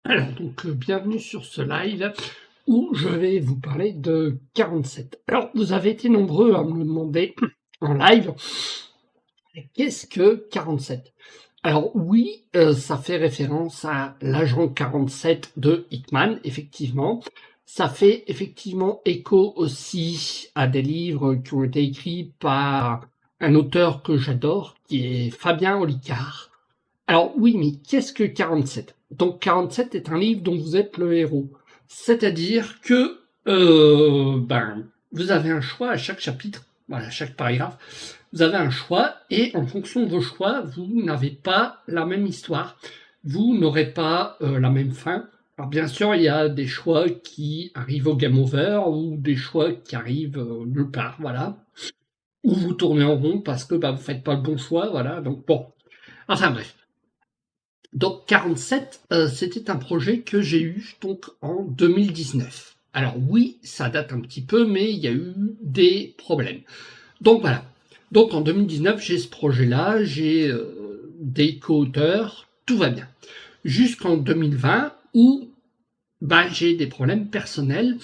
Alors bienvenue sur ce live où je vais vous parler de 47. Alors vous avez été nombreux à me demander en live, qu'est-ce que 47? Alors oui, ça fait référence à l'agent 47 de Hickman, effectivement. Ça fait effectivement écho aussi à des livres qui ont été écrits par un auteur que j'adore, qui est Fabien Olicard. Alors oui, mais qu'est-ce que 47? Donc 47 est un livre dont vous êtes le héros. C'est-à-dire que vous avez un choix à chaque chapitre, voilà, à chaque paragraphe, vous avez un choix et en fonction de vos choix, vous n'avez pas la même histoire, vous n'aurez pas la même fin. Alors bien sûr, il y a des choix qui arrivent au game over ou des choix qui arrivent nulle part, voilà. Ou vous tournez en rond parce que vous faites pas le bon choix, voilà. Donc bon, enfin bref. Donc 47, c'était un projet que j'ai eu donc en 2019. Alors oui, ça date un petit peu, mais il y a eu des problèmes. Donc voilà. Donc en 2019, j'ai ce projet-là, j'ai des co-auteurs, tout va bien. Jusqu'en 2020, où j'ai des problèmes personnels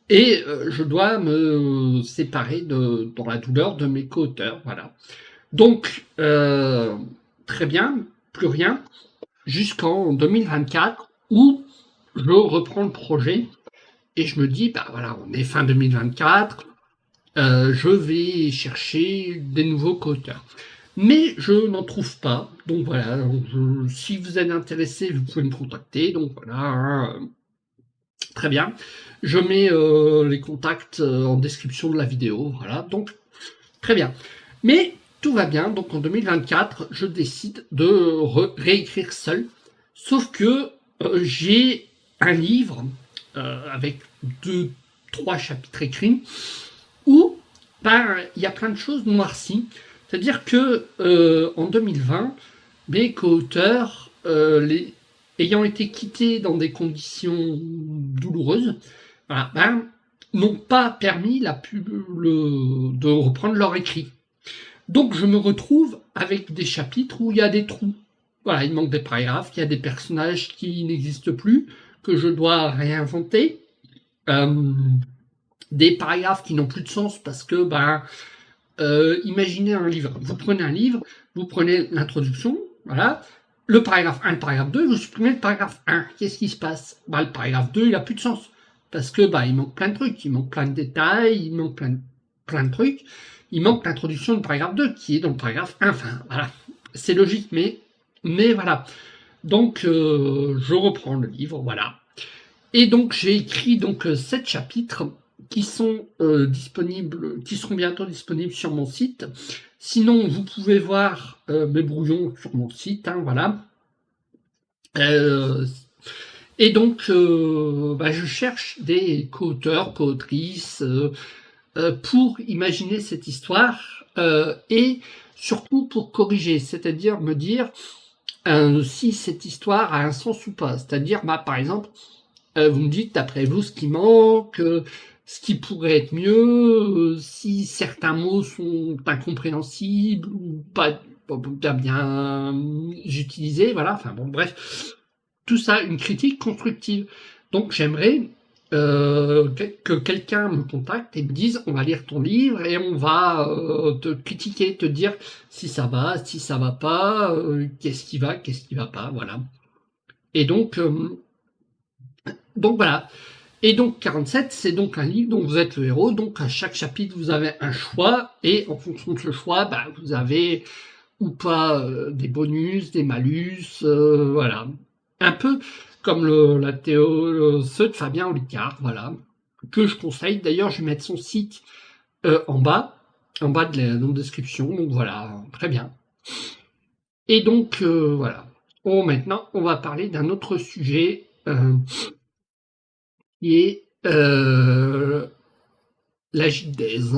et je dois me séparer dans la douleur de mes co-auteurs. Voilà. Donc, très bien, plus rien jusqu'en 2024 où je reprends le projet et je me dis, voilà, on est fin 2024, je vais chercher des nouveaux co-auteurs. Mais je n'en trouve pas, donc voilà, si vous êtes intéressé, vous pouvez me contacter, donc voilà, très bien. Je mets les contacts en description de la vidéo, voilà, donc très bien. Mais tout va bien, donc en 2024, je décide de réécrire seul. Sauf que j'ai un livre avec 2, 3 chapitres écrits où il y a plein de choses noircies. C'est-à-dire que en 2020, mes co-auteurs, ayant été quittés dans des conditions douloureuses, voilà, n'ont pas permis de reprendre leur écrit. Donc je me retrouve avec des chapitres où il y a des trous. Voilà, il manque des paragraphes, il y a des personnages qui n'existent plus, que je dois réinventer, euh, des paragraphes qui n'ont plus de sens parce que, imaginez un livre. Vous prenez un livre, vous prenez l'introduction, voilà, le paragraphe 1, le paragraphe 2, vous supprimez le paragraphe 1. Qu'est-ce qui se passe? Le paragraphe 2, il a plus de sens. Parce que, il manque plein de trucs, il manque plein de détails, il manque plein de trucs. Il manque l'introduction du paragraphe 2, qui est dans le paragraphe 1. Enfin, voilà. C'est logique, mais voilà. Donc, je reprends le livre, voilà. Et donc, j'ai écrit 7 chapitres qui sont disponibles, qui seront bientôt disponibles sur mon site. Sinon, vous pouvez voir mes brouillons sur mon site, voilà. Et donc, je cherche des co-auteurs, co-autrices pour imaginer cette histoire et surtout pour corriger, c'est-à-dire me dire si cette histoire a un sens ou pas. C'est-à-dire, par exemple, vous me dites, d'après vous, ce qui manque, ce qui pourrait être mieux, si certains mots sont incompréhensibles ou pas bien utilisés, voilà, enfin bon, bref. Tout ça, une critique constructive. Donc j'aimerais que quelqu'un me contacte et me dise, on va lire ton livre et on va te critiquer, te dire si ça va pas, qu'est-ce qui va pas, voilà. Et donc voilà. Et donc 47, c'est donc un livre dont vous êtes le héros. Donc à chaque chapitre, vous avez un choix et en fonction de ce choix, vous avez ou pas des bonus, des malus, voilà. Un peu comme la théo, ceux de Fabien Olicard, voilà, que je conseille. D'ailleurs, je vais mettre son site en bas de la description. Donc voilà, très bien. Et donc voilà. Maintenant, on va parler d'un autre sujet qui est la gidèse.